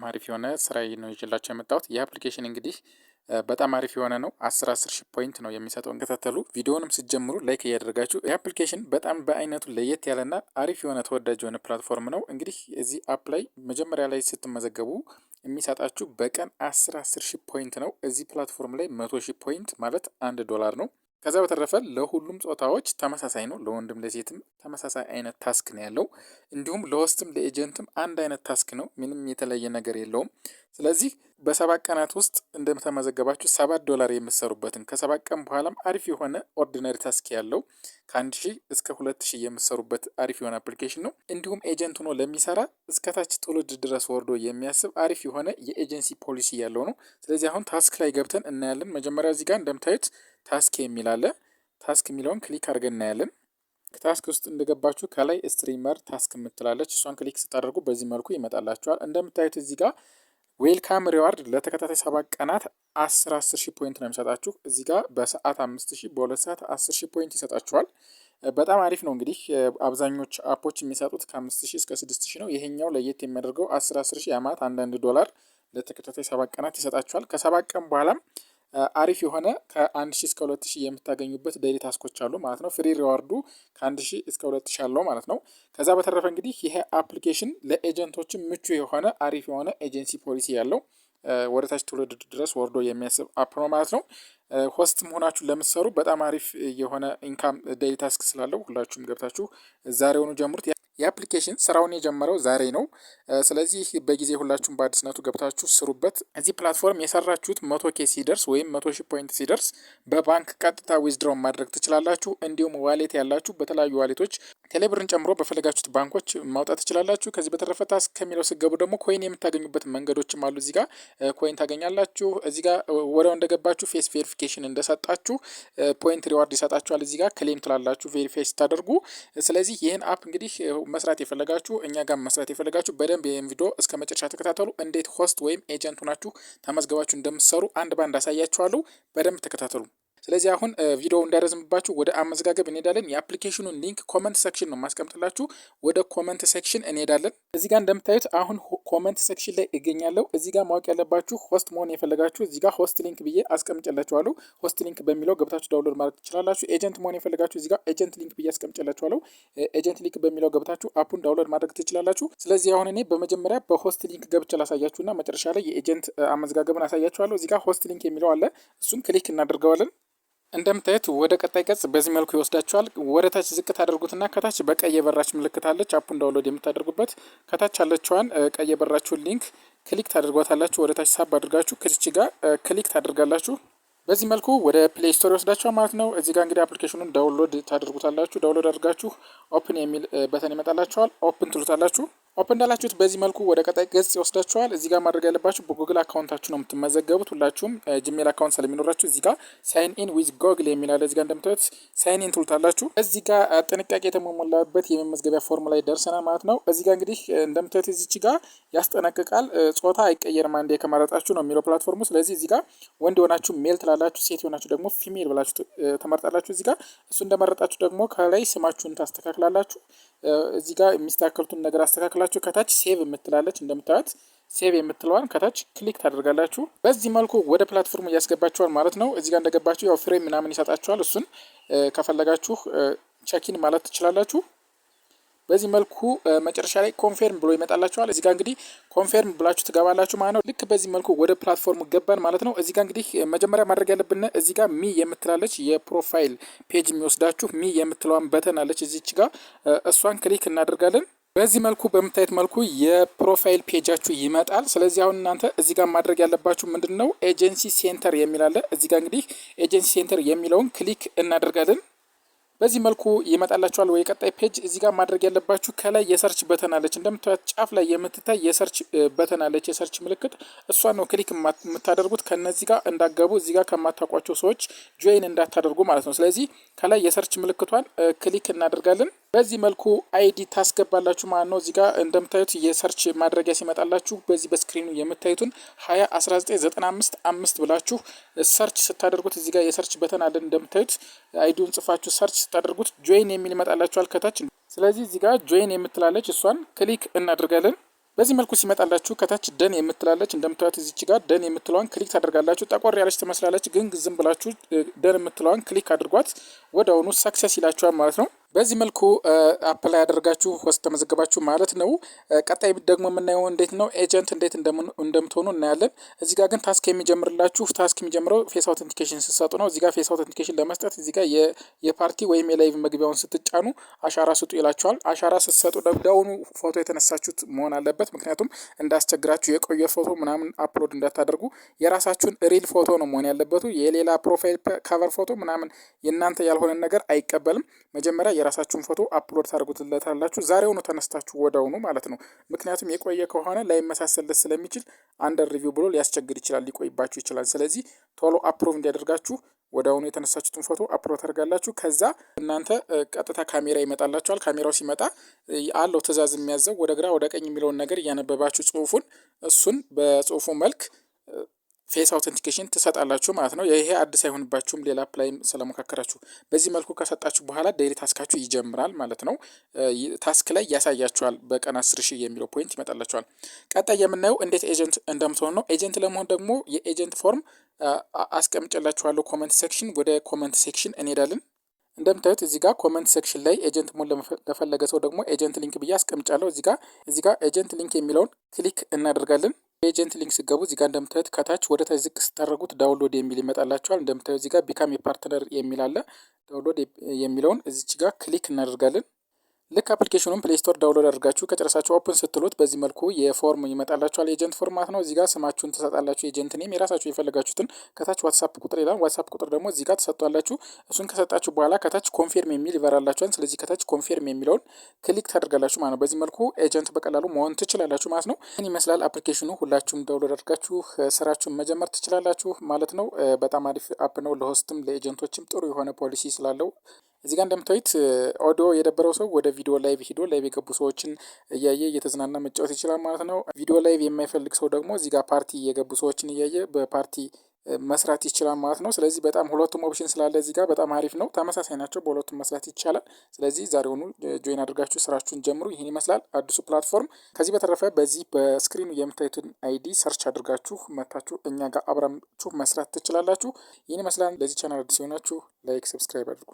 አሪፍ የሆነ ስራ ነው ይዤላችሁ የመጣሁት። ይህ አፕሊኬሽን እንግዲህ በጣም አሪፍ የሆነ ነው። 10 ሺህ ፖይንት ነው የሚሰጠው። እንከታተሉ። ቪዲዮውንም ስትጀምሩ ላይክ እያደረጋችሁ። ይህ አፕሊኬሽን በጣም በአይነቱ ለየት ያለና አሪፍ የሆነ ተወዳጅ የሆነ ፕላትፎርም ነው። እንግዲህ እዚህ አፕ ላይ መጀመሪያ ላይ ስትመዘገቡ የሚሰጣችሁ በቀን 10 ሺህ ፖይንት ነው። እዚህ ፕላትፎርም ላይ 100 ሺህ ፖይንት ማለት $1 ነው። ከዛ በተረፈ ለሁሉም ጾታዎች ተመሳሳይ ነው። ለወንድም ለሴትም ተመሳሳይ አይነት ታስክ ነው ያለው። እንዲሁም ለሆስትም ለኤጀንትም አንድ አይነት ታስክ ነው። ምንም የተለየ ነገር የለውም። ስለዚህ በ7 ቀናት ውስጥ እንደተመዘገባችሁ $7 የምትሰሩበትን ከ7 ቀን በኋላም አሪፍ የሆነ ኦርዲነሪ ታስክ ያለው ከ1000 እስከ 2000 የምትሰሩበት አሪፍ የሆነ አፕሊኬሽን ነው። እንዲሁም ኤጀንት ሆኖ ለሚሰራ እስከታች ትውልድ ድረስ ወርዶ የሚያስብ አሪፍ የሆነ የኤጀንሲ ፖሊሲ ያለው ነው። ስለዚህ አሁን ታስክ ላይ ገብተን እናያለን። መጀመሪያ እዚህ ጋር እንደምታዩት ታስክ የሚል አለ። ታስክ የሚለውን ክሊክ አድርገን እናያለን። ታስክ ውስጥ እንደገባችሁ ከላይ ስትሪመር ታስክ የምትላለች እሷን ክሊክ ስታደርጉ በዚህ መልኩ ይመጣላችኋል። እንደምታዩት እዚህ ጋር ዌልካም ሪዋርድ ለተከታታይ 7 ቀናት 10 ሺህ ፖይንት ነው የሚሰጣችሁ። እዚህ ጋር በሰዓት 5000 በ2 ሰዓት 10 ሺህ ፖይንት ይሰጣችኋል። በጣም አሪፍ ነው። እንግዲህ አብዛኞቹ አፖች የሚሰጡት ከ5000 እስከ 6000 ነው። ይሄኛው ለየት የሚያደርገው 10 ሺህ ያማት $1 ለተከታታይ 7 ቀናት ይሰጣችኋል። ከ7 ቀን በኋላም አሪፍ የሆነ ከ1000 እስከ 2000 የምታገኙበት ዴይሊ ታስኮች አሉ ማለት ነው። ፍሪ ሪዋርዱ ከ1000 እስከ 2000 አለው ማለት ነው። ከዛ በተረፈ እንግዲህ ይሄ አፕሊኬሽን ለኤጀንቶችም ምቹ የሆነ አሪፍ የሆነ ኤጀንሲ ፖሊሲ ያለው ወደታች ትውልድ ድረስ ወርዶ የሚያስብ አፕ ነው ማለት ነው። ሆስት መሆናችሁ ለምትሰሩ በጣም አሪፍ የሆነ ኢንካም ዴይሊ ታስክ ስላለው ሁላችሁም ገብታችሁ ዛሬውኑ ጀምሩት። የአፕሊኬሽን ስራውን የጀመረው ዛሬ ነው። ስለዚህ በጊዜ ሁላችሁም በአዲስነቱ ገብታችሁ ስሩበት። እዚህ ፕላትፎርም የሰራችሁት 100K ሲደርስ ወይም 100 ሺህ ፖይንት ሲደርስ በባንክ ቀጥታ ዊዝድሮው ማድረግ ትችላላችሁ። እንዲሁም ዋሌት ያላችሁ በተለያዩ ዋሌቶች ቴሌብርን ጨምሮ በፈለጋችሁት ባንኮች ማውጣት ትችላላችሁ። ከዚህ በተረፈ ታስክ ከሚለው ስገቡ ደግሞ ኮይን የምታገኙበት መንገዶችም አሉ። እዚህ ጋር ኮይን ታገኛላችሁ። እዚህ ጋር ወዲያው እንደገባችሁ ፌስ ቬሪፊኬሽን እንደሰጣችሁ ፖይንት ሪዋርድ ይሰጣችኋል። እዚህ ጋር ክሌም ትላላችሁ ቬሪፋይ ስታደርጉ። ስለዚህ ይህን አፕ እንግዲህ መስራት የፈለጋችሁ እኛ ጋር መስራት የፈለጋችሁ በደንብ ይህን ቪዲዮ እስከ መጨረሻ ተከታተሉ። እንዴት ሆስት ወይም ኤጀንት ሆናችሁ ተመዝግባችሁ እንደምትሰሩ አንድ ባንድ አሳያችኋለሁ። በደንብ ተከታተሉ። ስለዚህ አሁን ቪዲዮ እንዳይረዝምባችሁ ወደ አመዘጋገብ እንሄዳለን። የአፕሊኬሽኑን ሊንክ ኮመንት ሴክሽን ነው ማስቀምጥላችሁ። ወደ ኮመንት ሴክሽን እንሄዳለን። እዚህ ጋር እንደምታዩት አሁን ኮመንት ሴክሽን ላይ እገኛለሁ። እዚህ ጋር ማወቅ ያለባችሁ ሆስት መሆን የፈለጋችሁ እዚህ ጋር ሆስት ሊንክ ብዬ አስቀምጬላችኋለሁ። ሆስት ሊንክ በሚለው ገብታችሁ ዳውንሎድ ማድረግ ትችላላችሁ። ኤጀንት መሆን የፈለጋችሁ እዚህ ጋር ኤጀንት ሊንክ ብዬ አስቀምጬላችኋለሁ። ኤጀንት ሊንክ በሚለው ገብታችሁ አፑን ዳውንሎድ ማድረግ ትችላላችሁ። ስለዚህ አሁን እኔ በመጀመሪያ በሆስት ሊንክ ገብቼ ላሳያችሁና መጨረሻ ላይ የኤጀንት አመዘጋገብን አሳያችኋለሁ። እዚህ ጋር ሆስት ሊንክ የሚለው አለ። እሱን ክሊክ እናደርገዋለን። እንደምታዩት ወደ ቀጣይ ገጽ በዚህ መልኩ ይወስዳችኋል። ወደ ታች ዝቅ ታደርጉትና ከታች በቀይ የበራች ምልክት አለች አፑን ዳውንሎድ የምታደርጉበት። ከታች ያለችዋን ቀይ የበራችሁን ሊንክ ክሊክ ታደርጓታላችሁ። ወደ ታች ሳብ አድርጋችሁ ከዚች ጋር ክሊክ ታደርጋላችሁ። በዚህ መልኩ ወደ ፕሌይ ስቶር ይወስዳችኋል ማለት ነው። እዚህ ጋር እንግዲህ አፕሊኬሽኑን ዳውንሎድ ታደርጉታላችሁ። ዳውንሎድ አድርጋችሁ ኦፕን የሚል በተን ይመጣላችኋል። ኦፕን ትሉታላችሁ። ኦፕን እንዳላችሁት በዚህ መልኩ ወደ ቀጣይ ገጽ ይወስዳችኋል። እዚህ ጋር ማድረግ ያለባችሁ በጉግል አካውንታችሁ ነው የምትመዘገቡት። ሁላችሁም ጂሜል አካውንት ስለሚኖራችሁ እዚህ ጋር ሳይን ኢን ዊዝ ጎግል የሚል አለ። እዚህ ጋር እንደምታዩት ሳይን ኢን ትሉታላችሁ። እዚህ ጋር ጥንቃቄ የተሞላበት የመመዝገቢያ ፎርም ላይ ደርሰናል ማለት ነው። እዚህ ጋር እንግዲህ እንደምታዩት እዚች ጋር ያስጠነቅቃል። ጾታ አይቀየርም አንዴ ከመረጣችሁ ነው የሚለው ፕላትፎርሙ። ስለዚህ እዚህ ጋር ወንድ የሆናችሁ ሜል ትላላችሁ፣ ሴት የሆናችሁ ደግሞ ፊሜል ብላችሁ ተመርጣላችሁ። እዚህ ጋር እሱ እንደመረጣችሁ ደግሞ ከላይ ስማችሁን ታስተካክላላችሁ። እዚህ ጋር የሚስተካከሉትን ነገር አስተካክላችሁ ከታች ሴቭ የምትላለች እንደምታዩት ሴቭ የምትለዋን ከታች ክሊክ ታደርጋላችሁ። በዚህ መልኩ ወደ ፕላትፎርሙ እያስገባችኋል ማለት ነው። እዚህ ጋር እንደገባችሁ ያው ፍሬም ምናምን ይሰጣችኋል። እሱን ከፈለጋችሁ ቼኪን ማለት ትችላላችሁ። በዚህ መልኩ መጨረሻ ላይ ኮንፌርም ብሎ ይመጣላችኋል። እዚህ ጋር እንግዲህ ኮንፌርም ብላችሁ ትገባላችሁ ማለት ነው። ልክ በዚህ መልኩ ወደ ፕላትፎርሙ ገባን ማለት ነው። እዚህ ጋር እንግዲህ መጀመሪያ ማድረግ ያለብን እዚህ ጋር ሚ የምትላለች የፕሮፋይል ፔጅ የሚወስዳችሁ ሚ የምትለዋን በተን አለች እዚች ጋር እሷን ክሊክ እናደርጋለን። በዚህ መልኩ በምታዩት መልኩ የፕሮፋይል ፔጃችሁ ይመጣል። ስለዚህ አሁን እናንተ እዚህ ጋር ማድረግ ያለባችሁ ምንድን ነው ኤጀንሲ ሴንተር የሚል አለ። እዚህ ጋር እንግዲህ ኤጀንሲ ሴንተር የሚለውን ክሊክ እናደርጋለን። በዚህ መልኩ ይመጣላችኋል ወይ ቀጣይ ፔጅ። እዚህ ጋር ማድረግ ያለባችሁ ከላይ የሰርች በተን አለች እንደምታዩት ጫፍ ላይ የምትታይ የሰርች በተን አለች የሰርች ምልክት እሷን ነው ክሊክ የምታደርጉት። ከነዚህ ጋር እንዳገቡ እዚህ ጋር ከማታውቋቸው ሰዎች ጆይን እንዳታደርጉ ማለት ነው። ስለዚህ ከላይ የሰርች ምልክቷን ክሊክ እናደርጋለን። በዚህ መልኩ አይዲ ታስገባላችሁ ማለት ነው። እዚህ ጋር እንደምታዩት የሰርች ማድረጊያ ሲመጣላችሁ በዚህ በስክሪኑ የምታዩትን 201955 ብላችሁ ሰርች ስታደርጉት እዚህ ጋር የሰርች በተን አለ እንደምታዩት አይዲውን ጽፋችሁ ሰርች ስታደርጉት ጆይን የሚል ይመጣላችኋል ከታች። ስለዚህ እዚህ ጋር ጆይን የምትላለች እሷን ክሊክ እናደርጋለን። በዚህ መልኩ ሲመጣላችሁ ከታች ደን የምትላለች እንደምታዩት እዚች ጋር ደን የምትለዋን ክሊክ ታደርጋላችሁ። ጠቆር ያለች ትመስላለች፣ ግን ዝም ብላችሁ ደን የምትለዋን ክሊክ አድርጓት ወዲያውኑ ሰክሰስ ይላችኋል ማለት ነው። በዚህ መልኩ አፕላይ ያደርጋችሁ ወስድ ተመዘገባችሁ ማለት ነው። ቀጣይ ደግሞ የምናየው እንዴት ነው ኤጀንት እንዴት እንደምትሆኑ እናያለን። እዚህ ጋር ግን ታስክ የሚጀምርላችሁ ታስክ የሚጀምረው ፌስ አውተንቲኬሽን ስትሰጡ ነው። እዚህ ጋር ፌስ አውተንቲኬሽን ለመስጠት እዚህ ጋር የፓርቲ ወይም የላይቭ መግቢያውን ስትጫኑ አሻራ ስጡ ይላችኋል። አሻራ ስትሰጡ ደውኑ ፎቶ የተነሳችሁት መሆን አለበት። ምክንያቱም እንዳስቸግራችሁ የቆየ ፎቶ ምናምን አፕሎድ እንዳታደርጉ የራሳችሁን ሪል ፎቶ ነው መሆን ያለበቱ። የሌላ ፕሮፋይል ካቨር ፎቶ ምናምን የእናንተ ያልሆነ ነገር አይቀበልም። መጀመሪያ የራሳችሁን ፎቶ አፕሎድ ታደርጉትለታላችሁ ዛሬውኑ ተነስታችሁ ወዳውኑ ማለት ነው። ምክንያቱም የቆየ ከሆነ ላይመሳሰልለት ስለሚችል አንደር ሪቪው ብሎ ሊያስቸግር ይችላል፣ ሊቆይባችሁ ይችላል። ስለዚህ ቶሎ አፕሮቭ እንዲያደርጋችሁ ወዳውኑ የተነሳችሁትን ፎቶ አፕሎድ ታደርጋላችሁ። ከዛ እናንተ ቀጥታ ካሜራ ይመጣላችኋል። ካሜራው ሲመጣ አለው ትዕዛዝ የሚያዘው ወደ ግራ ወደ ቀኝ የሚለውን ነገር እያነበባችሁ ጽሁፉን እሱን በጽሁፉ መልክ ፌስ አውተንቲኬሽን ትሰጣላችሁ ማለት ነው። ይሄ አዲስ አይሆንባችሁም ሌላ አፕላይ ስለሞካከራችሁ። በዚህ መልኩ ከሰጣችሁ በኋላ ዴይሊ ታስካችሁ ይጀምራል ማለት ነው። ታስክ ላይ ያሳያችኋል በቀን 10,000 የሚለው ፖይንት ይመጣላችኋል። ቀጣይ የምናየው እንዴት ኤጀንት እንደምትሆን ነው። ኤጀንት ለመሆን ደግሞ የኤጀንት ፎርም አስቀምጬላችኋለሁ ኮመንት ሴክሽን። ወደ ኮመንት ሴክሽን እንሄዳለን። እንደምታዩት እዚህ ጋር ኮመንት ሴክሽን ላይ ኤጀንት መሆን ለፈለገ ሰው ደግሞ ኤጀንት ሊንክ ብዬ አስቀምጫለሁ። እዚህ ጋር ኤጀንት ሊንክ የሚለውን ክሊክ እናደርጋለን። ኤጀንት ሊንክ ስገቡ እዚህ ጋር እንደምታዩት ከታች ወደ ታች ዝቅ ስታደርጉት ዳውንሎድ የሚል ይመጣላችኋል። እንደምታዩት እዚህ ጋር ቢካም የፓርትነር የሚል አለ። ዳውንሎድ የሚለውን እዚች ጋር ክሊክ እናደርጋለን። ልክ አፕሊኬሽኑን ፕሌይ ስቶር ዳውንሎድ አድርጋችሁ ከጨረሳችሁ ኦፕን ስትሉት በዚህ መልኩ የፎርም ይመጣላችኋል። የኤጀንት ፎርማት ነው። እዚህ ጋር ስማችሁን ትሰጣላችሁ። ኤጀንት ኔም የራሳችሁ የፈለጋችሁትን። ከታች ዋትሳፕ ቁጥር ይላል። ዋትሳፕ ቁጥር ደግሞ እዚህ ጋር ትሰጧላችሁ። እሱን ከሰጣችሁ በኋላ ከታች ኮንፊርም የሚል ይበራላችኋል። ስለዚህ ከታች ኮንፊርም የሚለውን ክሊክ ታደርጋላችሁ ማለት ነው። በዚህ መልኩ ኤጀንት በቀላሉ መሆን ትችላላችሁ ማለት ነው። ይህን ይመስላል አፕሊኬሽኑ። ሁላችሁም ዳውንሎድ አድርጋችሁ ስራችሁን መጀመር ትችላላችሁ ማለት ነው። በጣም አሪፍ አፕ ነው። ለሆስትም ለኤጀንቶችም ጥሩ የሆነ ፖሊሲ ስላለው እዚህ ጋር እንደምታዩት ኦዲዮ የደበረው ሰው ወደ ቪዲዮ ላይቭ ሂዶ ላይቭ የገቡ ሰዎችን እያየ እየተዝናና መጫወት ይችላል ማለት ነው። ቪዲዮ ላይቭ የማይፈልግ ሰው ደግሞ እዚህ ጋር ፓርቲ የገቡ ሰዎችን እያየ በፓርቲ መስራት ይችላል ማለት ነው። ስለዚህ በጣም ሁለቱም ኦፕሽን ስላለ እዚህ ጋር በጣም አሪፍ ነው። ተመሳሳይ ናቸው፣ በሁለቱም መስራት ይቻላል። ስለዚህ ዛሬውኑ ጆይን አድርጋችሁ ስራችሁን ጀምሩ። ይህን ይመስላል አዲሱ ፕላትፎርም። ከዚህ በተረፈ በዚህ በስክሪኑ የምታዩትን አይዲ ሰርች አድርጋችሁ መታችሁ እኛ ጋር አብራችሁ መስራት ትችላላችሁ። ይህን ይመስላል። ለዚህ ቻናል አዲስ የሆናችሁ ላይክ፣ ሰብስክራይብ አድርጉ።